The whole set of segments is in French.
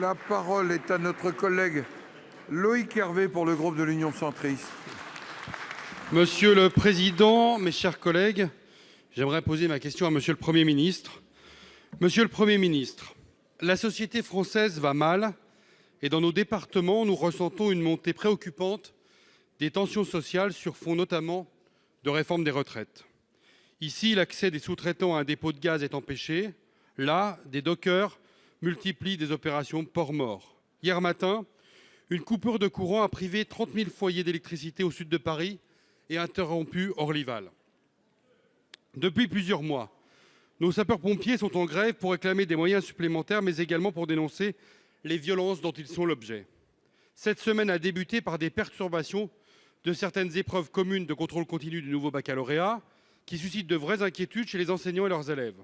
La parole est à notre collègue Loïc Hervé pour le groupe de l'Union centriste. Monsieur le Président, mes chers collègues, j'aimerais poser ma question à Monsieur le Premier ministre. Monsieur le Premier ministre, la société française va mal et dans nos départements, nous ressentons une montée préoccupante des tensions sociales sur fond notamment de réforme des retraites. Ici, l'accès des sous-traitants à un dépôt de gaz est empêché. Là, des dockers multiplient des opérations port-mort. Hier matin, une coupure de courant a privé 30 000 foyers d'électricité au sud de Paris et interrompu Orlyval. Depuis plusieurs mois, nos sapeurs-pompiers sont en grève pour réclamer des moyens supplémentaires, mais également pour dénoncer les violences dont ils sont l'objet. Cette semaine a débuté par des perturbations de certaines épreuves communes de contrôle continu du nouveau baccalauréat, qui suscitent de vraies inquiétudes chez les enseignants et leurs élèves.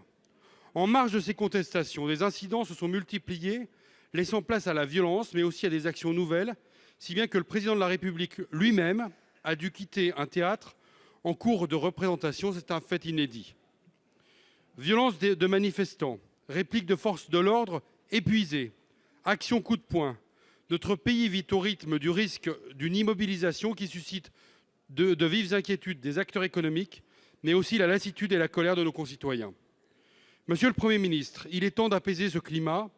En marge de ces contestations, des incidents se sont multipliés, laissant place à la violence, mais aussi à des actions nouvelles, si bien que le président de la République lui-même a dû quitter un théâtre en cours de représentation. C'est un fait inédit. Violence de manifestants, répliques de forces de l'ordre épuisées, actions coup de poing. Notre pays vit au rythme du risque d'une immobilisation qui suscite de vives inquiétudes des acteurs économiques, mais aussi la lassitude et la colère de nos concitoyens. Monsieur le Premier ministre, il est temps d'apaiser ce climat,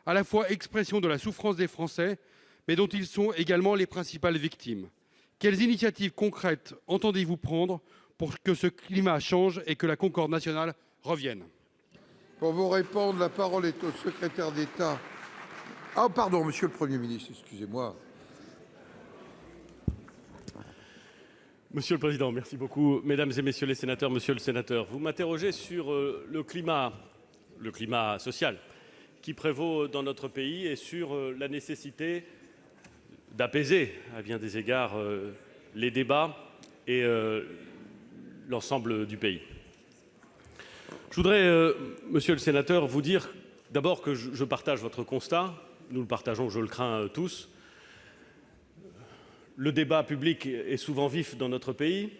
à la fois expression de la souffrance des Français, mais dont ils sont également les principales victimes. Quelles initiatives concrètes entendez-vous prendre pour que ce climat change et que la concorde nationale revienne? Pour vous répondre, la parole est au secrétaire d'État. Ah pardon, Monsieur le Premier ministre, excusez-moi. Monsieur le Président, merci beaucoup. Mesdames et Messieurs les sénateurs, Monsieur le Sénateur, vous m'interrogez sur le climat social qui prévaut dans notre pays et sur la nécessité d'apaiser à bien des égards les débats et l'ensemble du pays. Je voudrais, Monsieur le Sénateur, vous dire d'abord que je partage votre constat. Nous le partageons, je le crains, tous. Le débat public est souvent vif dans notre pays.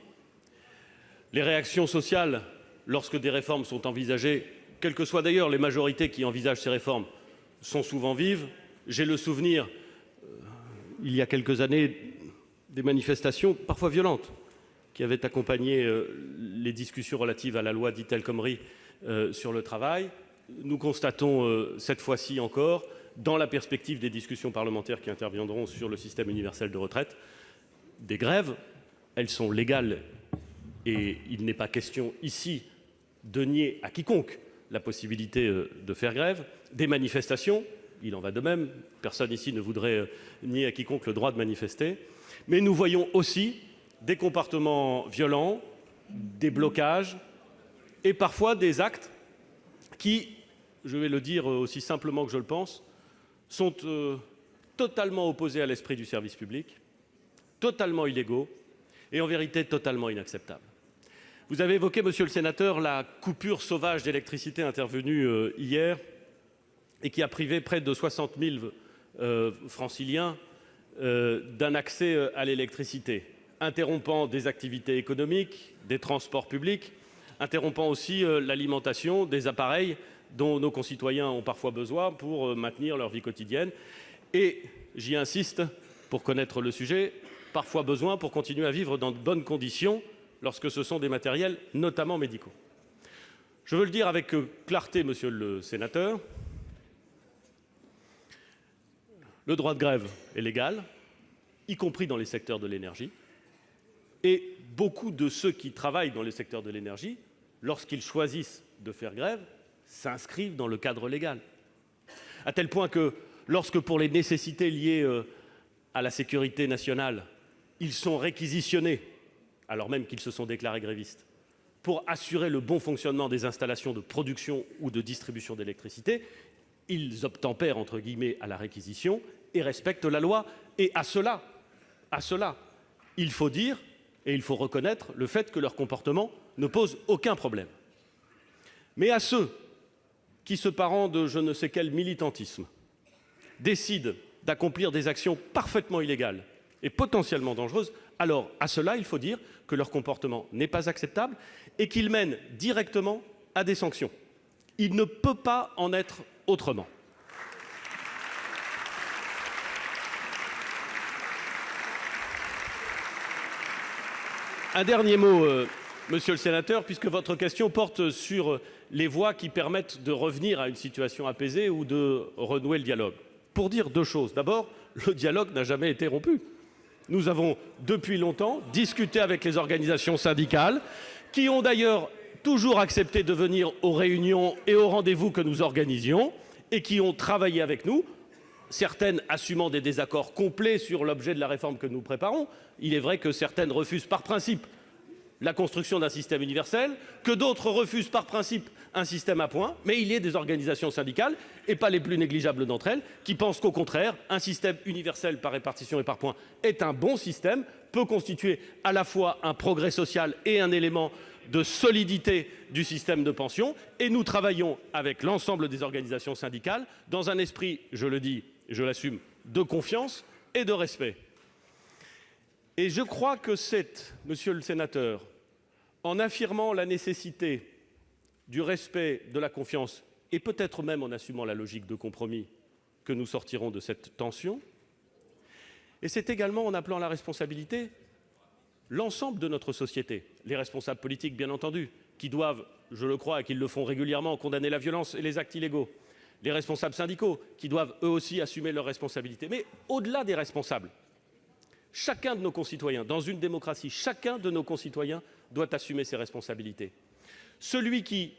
Les réactions sociales, lorsque des réformes sont envisagées, quelles que soient d'ailleurs les majorités qui envisagent ces réformes, sont souvent vives. J'ai le souvenir, il y a quelques années, des manifestations parfois violentes qui avaient accompagné les discussions relatives à la loi dite El Khomri sur le travail. Nous constatons cette fois-ci encore, dans la perspective des discussions parlementaires qui interviendront sur le système universel de retraite, des grèves. Elles sont légales et il n'est pas question ici de nier à quiconque la possibilité de faire grève. Des manifestations, il en va de même, personne ici ne voudrait nier à quiconque le droit de manifester. Mais nous voyons aussi des comportements violents, des blocages et parfois des actes qui, je vais le dire aussi simplement que je le pense, sont totalement opposés à l'esprit du service public, totalement illégaux et en vérité totalement inacceptables. Vous avez évoqué, Monsieur le Sénateur, la coupure sauvage d'électricité intervenue hier et qui a privé près de 60 000 franciliens d'un accès à l'électricité, interrompant des activités économiques, des transports publics, interrompant aussi l'alimentation des appareils dont nos concitoyens ont parfois besoin pour maintenir leur vie quotidienne. Et, j'y insiste, pour connaître le sujet, parfois besoin pour continuer à vivre dans de bonnes conditions lorsque ce sont des matériels, notamment médicaux. Je veux le dire avec clarté, Monsieur le Sénateur, le droit de grève est légal, y compris dans les secteurs de l'énergie, et beaucoup de ceux qui travaillent dans les secteurs de l'énergie, lorsqu'ils choisissent de faire grève, s'inscrivent dans le cadre légal. À tel point que lorsque, pour les nécessités liées à la sécurité nationale, ils sont réquisitionnés, alors même qu'ils se sont déclarés grévistes, pour assurer le bon fonctionnement des installations de production ou de distribution d'électricité, ils obtempèrent, entre guillemets, à la réquisition et respectent la loi. Et à cela, il faut dire et il faut reconnaître le fait que leur comportement ne pose aucun problème. Mais à ceux qui, se parant de je ne sais quel militantisme, décident d'accomplir des actions parfaitement illégales et potentiellement dangereuses, alors à cela, il faut dire que leur comportement n'est pas acceptable et qu'il mène directement à des sanctions. Il ne peut pas en être autrement. Un dernier mot, monsieur le sénateur, puisque votre question porte sur les voies qui permettent de revenir à une situation apaisée ou de renouer le dialogue. Pour dire deux choses. D'abord, le dialogue n'a jamais été rompu. Nous avons depuis longtemps discuté avec les organisations syndicales, qui ont d'ailleurs toujours accepté de venir aux réunions et aux rendez-vous que nous organisions, et qui ont travaillé avec nous, certaines assumant des désaccords complets sur l'objet de la réforme que nous préparons. Il est vrai que certaines refusent par principe la construction d'un système universel, que d'autres refusent par principe un système à points, mais il y a des organisations syndicales, et pas les plus négligeables d'entre elles, qui pensent qu'au contraire, un système universel par répartition et par points est un bon système, peut constituer à la fois un progrès social et un élément de solidité du système de pension. Et nous travaillons avec l'ensemble des organisations syndicales dans un esprit, je le dis, je l'assume, de confiance et de respect. Et je crois que c'est, monsieur le sénateur, en affirmant la nécessité du respect, de la confiance, et peut-être même en assumant la logique de compromis, que nous sortirons de cette tension. Et c'est également en appelant à la responsabilité l'ensemble de notre société, les responsables politiques bien entendu, qui doivent, je le crois et qu'ils le font régulièrement, condamner la violence et les actes illégaux, les responsables syndicaux, qui doivent eux aussi assumer leurs responsabilités. Mais au-delà des responsables, chacun de nos concitoyens, dans une démocratie, chacun de nos concitoyens doit assumer ses responsabilités. Celui qui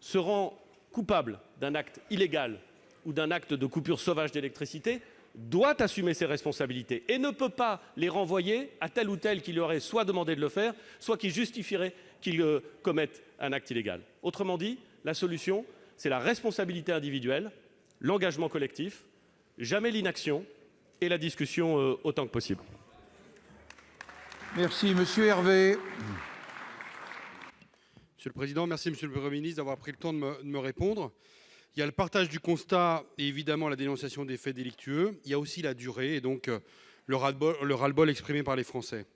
se rend coupable d'un acte illégal ou d'un acte de coupure sauvage d'électricité doit assumer ses responsabilités et ne peut pas les renvoyer à tel ou tel qui lui aurait soit demandé de le faire, soit qui justifierait qu'il commette un acte illégal. Autrement dit, la solution, c'est la responsabilité individuelle, l'engagement collectif, jamais l'inaction et la discussion autant que possible. Merci, monsieur Hervé. Monsieur le Président, merci Monsieur le Premier ministre d'avoir pris le temps de me répondre. Il y a le partage du constat et évidemment la dénonciation des faits délictueux. Il y a aussi la durée et donc le ras-le-bol exprimé par les Français.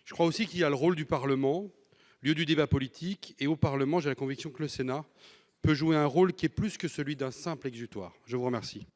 Je crois aussi qu'il y a le rôle du Parlement, lieu du débat politique. Et au Parlement, j'ai la conviction que le Sénat peut jouer un rôle qui est plus que celui d'un simple exutoire. Je vous remercie.